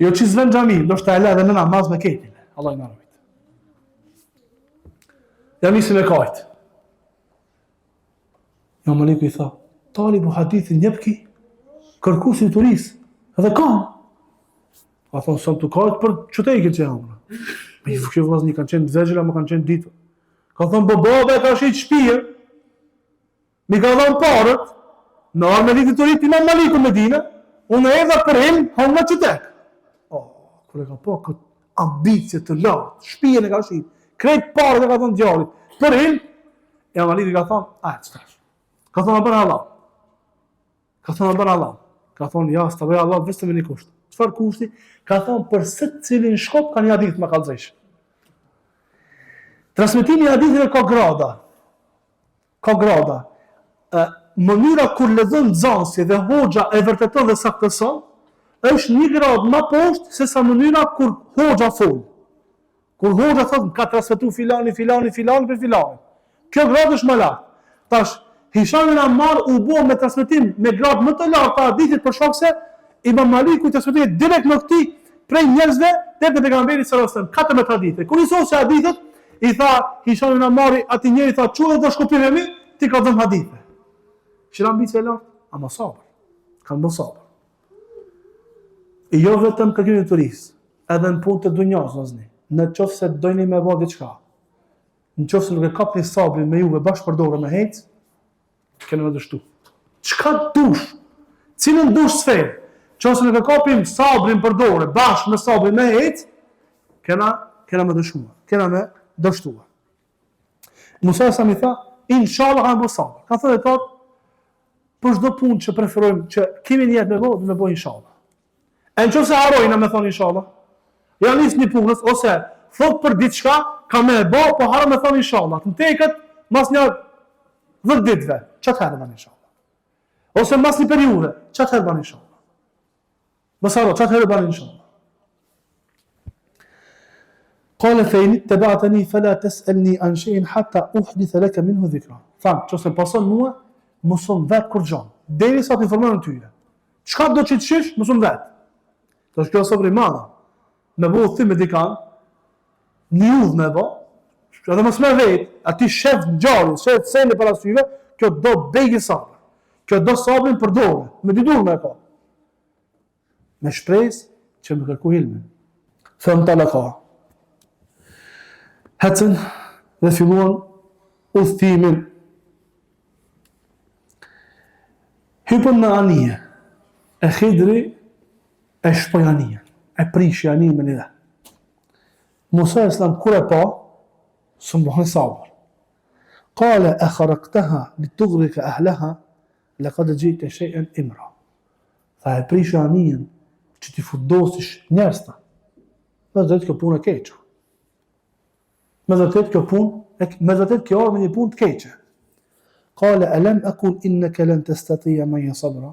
Jo që zven xhami, ndoshta e la edhe në namaz me ketin. Allah i na rujt. Ja nisi me kajt. Imam Maliku i tha, talibu hadithin njepki, kërkusi i turisë, edhe kam. A thonë, sëmë të kajt për që te i këtë që jamë. Me i fëkjë vlasni, kanë qenë dvegjela, më kanë qenë ditë. Ka thonë, baba e ka shqit shpije, mi ka thonë parët, në arme litë të rritë Imam Maliku me dine, unë e edha për him, hanë në qëtek. Kër e ka po këtë ambicje të lartë, shpijen e ka shqit, krejt parët e ka thonë djallit, për him, Imam Maliku ka thonë, qëtash. Ka thonë, a bërë Allah. Ka thonë, ja, së të bëja Allah, vështë me një kusht. Çfarë kushti? Ka thonë, për së cilin shkop ka një hadith më kallëzesh. Transmetimi i haditheve ka grada. Mënyra kur lexon nxënësi dhe hoxha e vërteton dhe saktëson, është një grad më poshtë se sa mënyra kur hoxha fol. Kur hoxha thotë ka transmetuar filani për filani. Kjo grad është më lart. Tash Hisham ibn Ammar u bë me transmetim me grad më të lartë të hadithit për shkak se Imam Maliku i transmetoi direkt në këtij prej njerëzve deri te pejgamberi sallallahu alajhi wasallam 14 hadithe. Kur i thoshte hadithet, i tha Hisham ibn Ammari, aty njëri tha, "Çu do shkopim me mi, ti ka dhënë hadithe." Që ambicie e lartë, ama sabër. Kanë bërë sabër. E jo vetëm kërkimin e turisë, edhe në punë të dunjas, vëzni. Në qoftë se dojni me bë diçka. Në qoftë se nuk e kapni sabrin me juve bashkë për dorë me hec, keni më dështu. Çka dush? Cilën dush sferë? Qoftë nuk e kapim sabrin për dorë bashkë me sabrin me hec, kena më dështuar. Kena më dështuar. Musa sa mi tha, inshallah kanë bërë sabër. Ka thënë tot, për çdo punë që preferojmë që kemi një jetë me bë, do të bëj inshallah. E në qoftë se harojna me thonë inshallah, ja nis një punës, ose thot për diçka, ka me e bë, po harro me thonë inshallah. Të teket mas një 10 ditëve, çfarë herë bën inshallah. Ose mas një periudhe, çfarë herë bën inshallah. Mos harro, çfarë herë bën inshallah. قال فإن اتبعتني فلا تسألني عن شيء حتى أحدث لك منه ذكرا. Tham, nëse pason mua, mëson vet kur gjën. Derisa të informoj në tyre. Çka do të shish, mëson vet. Tash kjo është i madh. Me bëu thim me dikan, një udh me bë, edhe mos më vet, aty shef ngjarën, shef sene para syve, kjo do bejë sabër. Kjo do sabrin për dorë, me dy dorë me ka. Me shpresë që më kërku ilmin. Thon talaka. Hecën dhe filluan udhëtimin. Hypën në anije. E Khidri e shpoj anije. E prishi anije me një dhe. Musa islam kur e pa, së mbohën sabër. Kale e kharakteha li tugrike ahleha, le ka dhe gjitë e shejën imra. Tha e prishi anijen që ti fundosish njerësta. Me dhe të kjo punë e keqë. Me vërtet kjo orë me një punë të keqe. Kale, alam akul inneke len të statia maja sabra.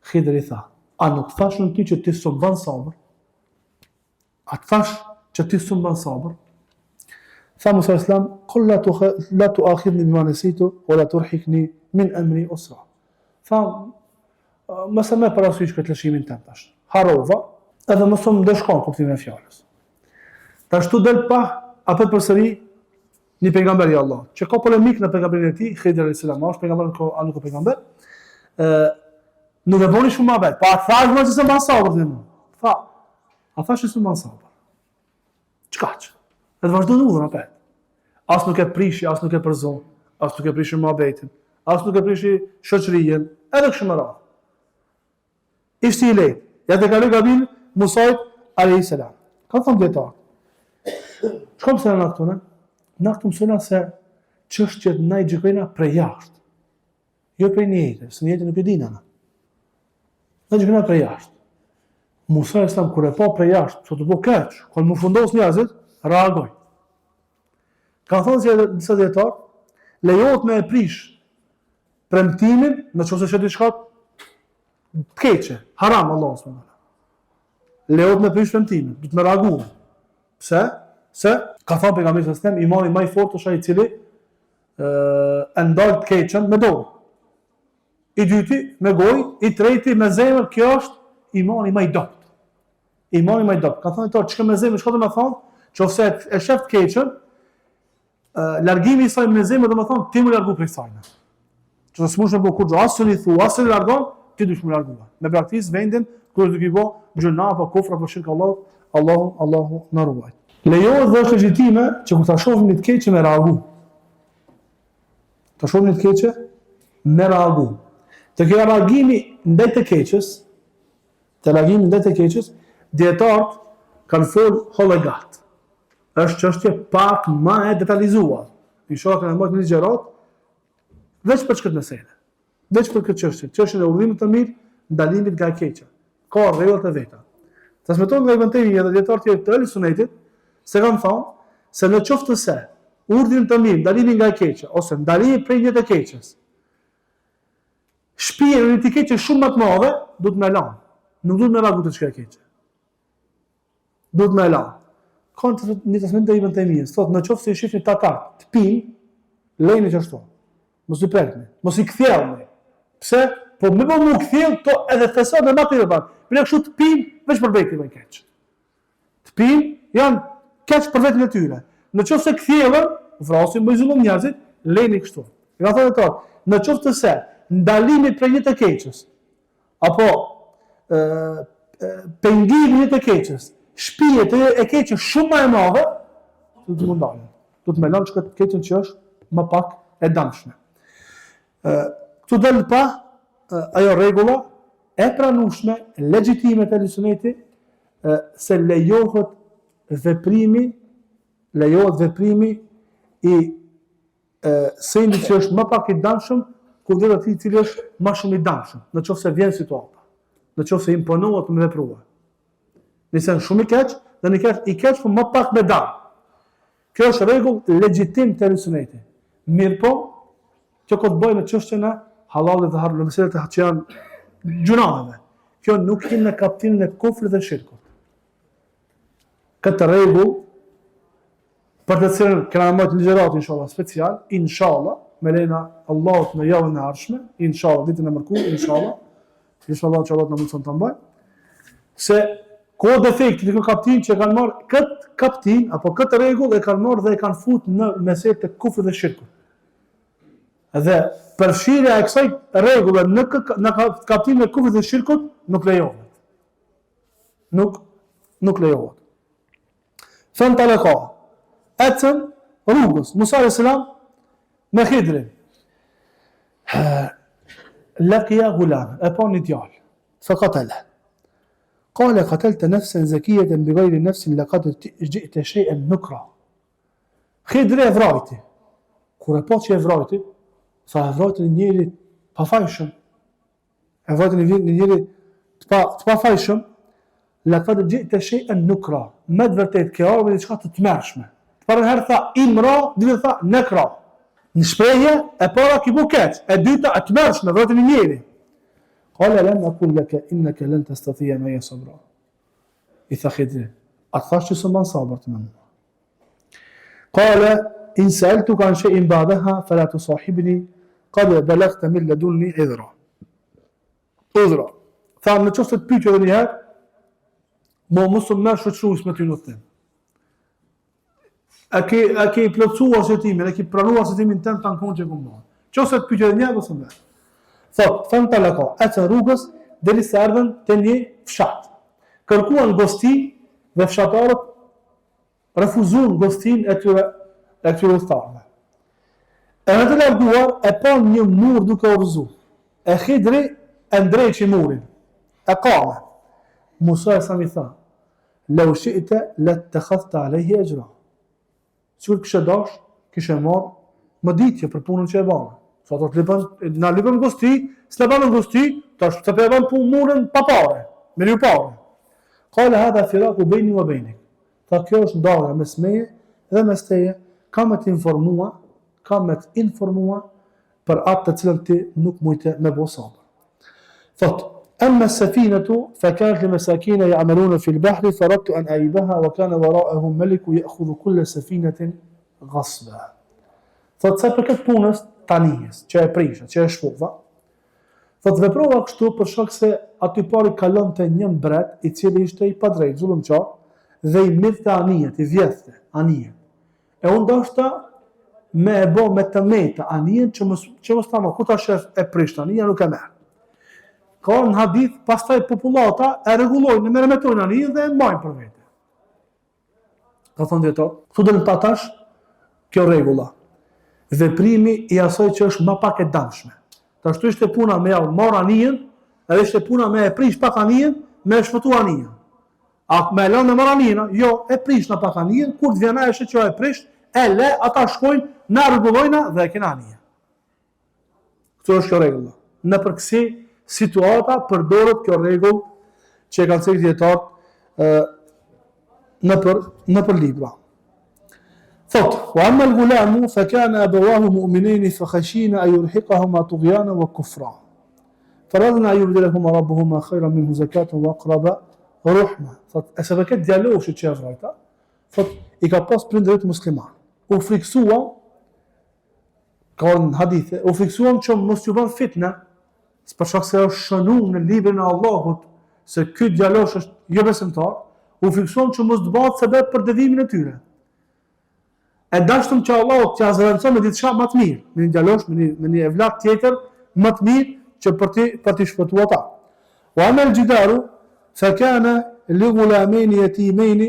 Khidri tha, a nuk thash në ti që ti së mban sabër? A të thash që ti së mban sabër? Tha Musa islam, "Qul la tu'akhidhni bima nasitu wa la turhikni min amri usra." Tha, mos e më parasysh këtë lëshimin tënd tash. Harrova, edhe mos më ndeshkon kuptimin e fjalës. Tash tu del pa apo përsëri një pejgamber i Allah, që ka polemik në pejgamberin e tij, Khidir alayhis salam, është pejgamber apo nuk është pejgamber. Nuk e boni shumë abet, pa thash më se më sabër dhe më. Tha, a thash se më sabër. Çka që? Edhe vazhdo në udhën apet. As nuk e prishi, as nuk e përzon, as nuk e prishi më abetin, as nuk e prishi shoqërien, edhe kështu më radhë. Ishte i lehtë. Ja të kaloj gabin Musait alayhis salam. Ka thonë dietar. Shkom se në këtu, ne? Në këtu mësona se çështjet na i gjykojna prej jashtë. Jo prej njëjtë, se njëjtë nuk e dinë ana. Na gjykojna prej jashtë. Musa islam kur e pa prej jashtë, çdo të bëj keq, kur më fundos njerëzit, reagoj. Ka thonë se disa dietar lejohet me e prish premtimin nëse është diçka të keqe, haram Allahu subhanahu. Lejohet me prish premtimin, do të më reagoj. Pse? Se ka thënë pejgamberi sallallahu alajhi wasallam, imani më i fortë është ai i cili e ndal të keqen me dorë. I dyti me gojë, i treti me zemër, kjo është imani më i dobët. Imani më i dobët. Ka thënë çka me zemër, çka do të thonë? Nëse e shef të keqen, largimi i saj me zemër do të thonë ti më largu prej saj. Që smush me bukur, as suni thu, as suni largon, ti dush më largu. Me praktikë vendin kur do të bëj gjuna apo kufra apo shirk Allahu na ruaj. Lejohet dhe është legjitime që kur ta shohim të keqe me reagu. Ta shohim të keqe me reagu. Të kjo reagimi ndaj të keqes, dietarët kanë folë hollegat. Është çështje pak më e detalizuar. Inshallah kanë marrë një ligjërat veç për këtë meselë. Veç për këtë çështje, çështjen e udhërimit të mirë, ndalimit nga e keqja. Ka rregullat e veta. Transmetohet nga Ibn Taymiyyah dhe dietarë tjerë të Ahlusunnetit se kanë thënë se në qoftë se urdhrin të mirë, ndalimi nga e keqja ose ndalimi prej një të keqes, shpihen në një keqe shumë më të madhe, do të më lanë. Nuk do të më reagu të çka e keqe. Do të më lanë. Ka një transmetim të Ibn Taymiyyah, thotë në qoftë se i shihni tatar të pinë, lejni që ashtu. Mos i prekni, mos i kthjellni. Pse? Po më bëu më kthjell to edhe fesad me matë e ban. Për kështu të pinë veç për vetin më keq. Të pinë janë keq për veten e tyre. Në qoftë se kthjellën, vrasin më izullon njerëzit, lejni kështu. Ka thënë ato, në qoftë se ndalimi prej një të keqes apo pengimi një të keqes, shpihet e keqe shumë më e madhe, do të mund dalë. Do të më lanë çka të keqen që është më pak e dëmshme. Këtu del pa ajo rregulla e pranueshme, legjitime të Ahlusunnetit se lejohet veprimi i sendit që është më pak i dëmshëm kundër atij i cili është më shumë i dëmshëm, nëse vjen situata, nëse imponohet me vepruar. Nëse është shumë i keq, dhe në keq i keq po më pak me dëm. Kjo është rregull legjitim të Ahlusunnetit. Mirë po, kjo ka të bëjë me çështjen e halalit dhe haramit, meselet që janë gjunave. Kjo nuk hyn në kapitullin e kufrit dhe shirkut. Këtë rregull për të cilën kena marrë ligjërat inshallah special, inshallah, me lejna Allahut në javën e ardhshme, inshallah ditën e mërkurë, inshallah që Allah na mëson ta mbaj. Se ka defekti në kapitullin që kanë marrë këtë kapitull apo këtë rregull e kanë marrë dhe e kanë futur në meselet e kufrit dhe shirkut. Dhe përfshirja e kësaj rregulle në kapitullin e kufrit dhe shirkut nuk lejohet. Nuk lejohet. Thënë talaka, ecën rrugës, Musa alayhis salam me Khidrin. Laqiya ghulam, e pa një djalë, faqatala. Qala qatalta nafsan zakiyatan bighayri nafsin laqad ji'ta shay'an nukra. Khidri e vrajti. Kur e pa që e vrajti, sa e vrajti një njeri pafajshëm. E vrajti një njeri të pafajshëm, laqad ji'ta shay'an nukra. Me të vërtetë kjo ardhi diçka të tmerrshme. Për herë tha imra, dhe tha nekra. Në shprehje e para ki bu keq, e dyta e tmerrshme, vrajti një njeri. Qala lam aqul laka innaka lan tastati'a ma'iya sabra. I tha Khidri, a thash që s'mban sabër të më. Qala in sa'altuka an shay'in ba'daha fala tusahibni qad balaghta min ladunni idhra. Udhra. Tha në qoftë të pyetje edhe një herë, mos më shoqërues me ty në them. A ke plotësuar setimin, a ke pranuar setimin tënd tan kohën që kumon. Qoftë të pyetje edhe një herë ose më. Thot, thënë të lako, ecën rrugës, deri se ardhen të një fshat. Kërkuan gosti dhe fshatarët refuzuan gostin e këtyre udhëtarëve. E në të larguar, e pa një mur duke urrëzuar. E Khidri e ndreqi murin. E kame. Musa e sa mi tha, lau shi'te lattakhadhta alayhi ajra. Sikur kishe dash, kishe marrë mëditje për punën që e bane. Sa të na lipëm gosti, s'le banë gosti, tash të përban punë murin pa pare, me një pare. Qala hadha firaku bejni wa bejnik. Tha kjo është ndarja mes meje dhe mes teje, kam me të informua për atë të cilën ti nuk mujte me bo sabër. Thot, amma safinatu fa kanat li masakina ya'maluna fi al-bahri faradtu an aibaha wa kana wara'ahum maliku ya'khudhu kull safinatin ghasba. Thot sa për këtë punës tanijes, që e prisha, që e shfuva. Thot veprova kështu për shkak se aty pari kalonte një mbret i cili ishte i padrejt, zullumçar, dhe i mirte anijet, i vjethte anijet. E unë dashta me e bo me të meta anijen që mos ta më, ku ta shef e prisht anija nuk e merë. Ka në hadith, pastaj populata e rregullojnë, me remetojnë anijen dhe e mbajnë për vete. Ka thonë djetar, këtu dhe në patash, kjo rregulla. Veprimi i asaj që është më pak e damshme. Ashtu ishte puna me javë marr anijen, edhe ishte puna me e prish pak anijen, me e shfëtu anijen. A me lënë me marr anijen, jo, e prish në pak anijen, kur të vjena e që e prish, e le, ata shkojnë, na rregullojna dhe e kena anijen. Këtu është kjo rregulla. Në përkësi situata përdoret kjo rregull që e kanë thënë dietarët në për libra. Thot, wa amma al-gulamu fa kana abawahu mu'minain fa khashina an yurhiqahuma tughyana wa kufra. Faradna an yubdilahuma rabbuhuma khayran minhu zakatan wa aqraba ruhma. Thot, e sa këtë djaloshi që e vrajta, thot, i ka pas prindërit musliman. U friksuan, ka në hadithe, u friksuan që mos ju bën fitna, për shkak se është shënuar në librin e Allahut se ky djalosh është jo besimtar, u friksuan që mos të bëhet sebeb për devimin e tyre. E dashtëm që Allah të azrënëson me diçka më të mirë, me një djalosh, me një evlat tjetër më të mirë që për t'i shpëtuar ata. Wa amma al-jidaru fa kana li ghulamayn yatimayn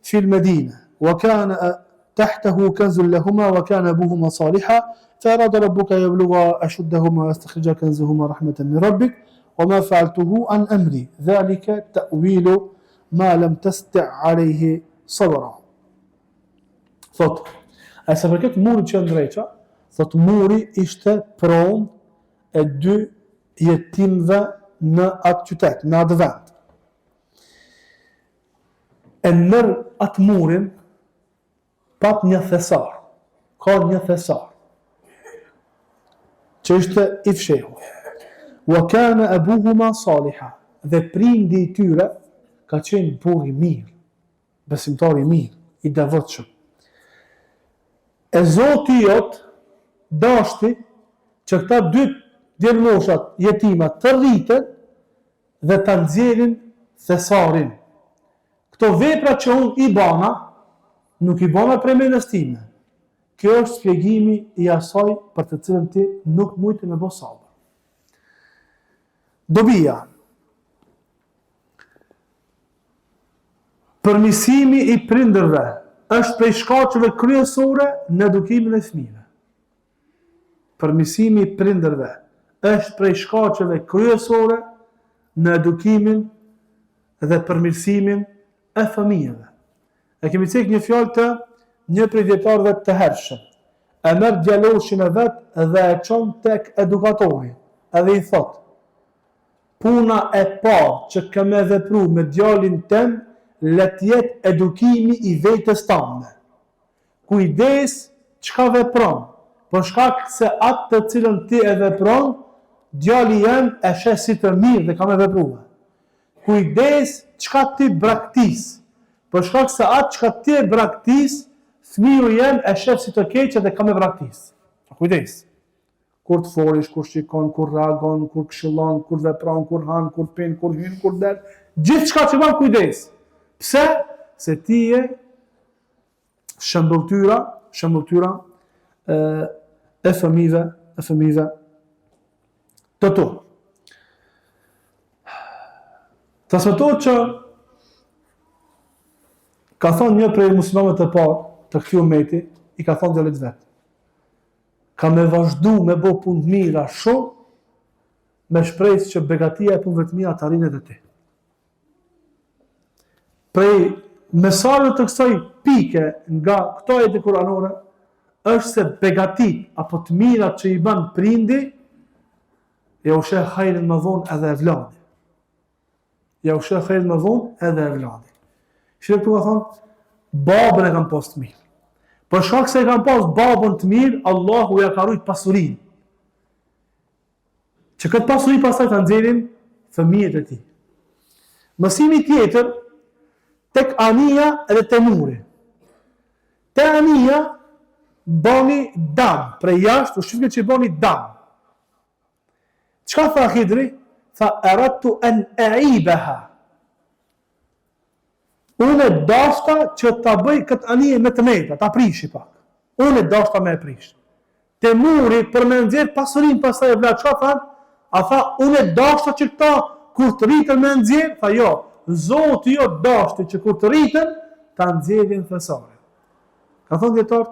fi al-Madina wa kana tahtahu kanzun lahumā wa kana abuhuma salihan فأراد ربك يبلغ أشدهما ويستخرج كنزهما رحمة من ربك وما فعلته عن أمري ذلك تأويل ما لم تستع عليه صبرا. Thot, a sa për këtë muri që ndreqa, thot muri ishte pronë e dy jetimve në atë qytet, në atë vend. E nër atë murin pat një thesar, ka një thesar, që ishte i fshehur. Wa kana abuhuma saliha, dhe prindi i tyre ka qenë burr i mirë, besimtar i mirë, i devotshëm. E Zoti jot dashti që këta dy djelmoshat jetimat të rriten dhe të nxjerrin thesarin. Këto vepra që unë i bana, nuk i bana prej mendes time. Kjo është shpjegimi i asaj për të cilën ti nuk mujtë me bo sabër. Dobija. Përmisimi i prindërve është prej shkaqeve kryesore në edukimin e fëmijëve. Përmisimi i prindërve është prej shkaqeve kryesore në edukimin dhe përmirësimin e fëmijëve. E kemi cek një fjalë të një prej dietarëve të hershëm. E merr djaloshin e vet dhe e çon tek edukatori. Edhe i thot: puna e parë që kam vepruar me djalin tim, le të jetë edukimi i vetes tande. Kujdes çka vepron, për shkak se atë të cilën ti e vepron, djali jam e sheh si të mirë dhe kam e vepruar. Kujdes çka ti braktis, për shkak se atë çka ti e braktis, fëmiu jem e shef si të keqe dhe ka me vraktis. Kujdes. Kur të folish, kur shikon, kur reagon, kur këshillon, kur vepron, kur han, kur pin, kur hyn, kur del, gjithçka që bën kujdes. Pse? Se ti je shëmbëltyra e fëmijëve të tu. Transmetohet që ka thonë një prej muslimanëve të parë të këtij ummeti, i ka thonë djalit vet. Ka me vazhdu me bo punë të mira shumë, me shpresë që begatia e punëve të mira të arrin edhe ti. Prej mesazhet të kësaj pike nga këto ajete kuranore është se begatit apo të mirat që i bën prindi, ja u sheh hajrin më vonë edhe e vladi. Ja u sheh hajrin më vonë edhe e vladi. Shire këtu ka thonë, babën e kam pas të mirë. Për shkak se e kam pas babën të mirë, Allahu ja ka rujt pasurinë. Që këtë pasuri pastaj ta nxjerrin fëmijët e tij. Mësimi tjetër tek anija edhe temuri. Te anija bani dam, prej jashtë u shifke që bani dam. Çka tha Khidri? Tha aradtu an aibaha. Unë dashta që ta bëj këtë anije me të meta, ta prishi pak. Unë dashta me e prish. Temuri për me nxjerr pasurinë pastaj e vla çka tha? A tha unë dashta që këta kur të rritën me nxjerr, tha jo, Zoti jo dashti që kur të rritën ta nxjerrin thesare. Ka thonë dietar,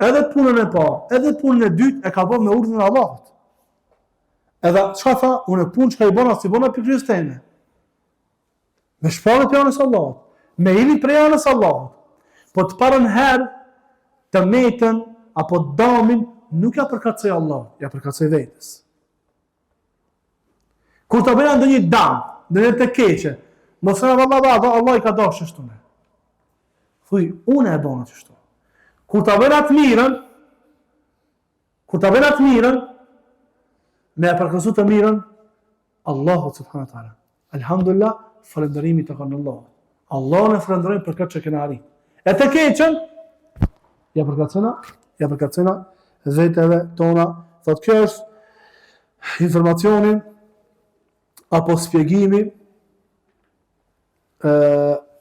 edhe punën e parë, edhe punën e dytë e ka bërë me urdhën e Allahut. Edhe çka tha? Unë punë që ka i bëna si bëna për kryes teme. Me shpallë për anës Allahut. Me ili prej anës Allahut. Po të parën herë të metën apo damin nuk ja përkatësoj Allahut, ja përkatësoj vetes. Kur të bëna ndonjë dam, ndonjë të keqe, mos e Allah i ka dashur ashtu ne. Thuaj, unë e bëna ashtu. Kur të bëna të mirën, me e përkatësu të mirën, Allahu subhanahu wa taala. Alhamdulillah, falënderimi të kanë Allahut. Allahun e falenderojmë për këtë që kena arrit. E të keqen, ja përkatësojna veteve tona. Thotë kjo është informacioni apo shpjegimi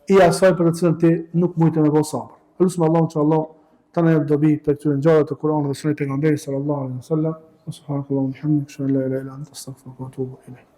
i asaj për të cilën ti nuk mujtë me bëj sabër. Lutem Allahun që Allah të na jap dobi për këtyre ngjarjeve të Kuranit dhe Sunetit e pejgamberit sallallahu alaihi wasallam. Subhanakallahumma wa bihamdika, ashhadu an la ilaha illa anta, astaghfiruka wa atubu ilayk.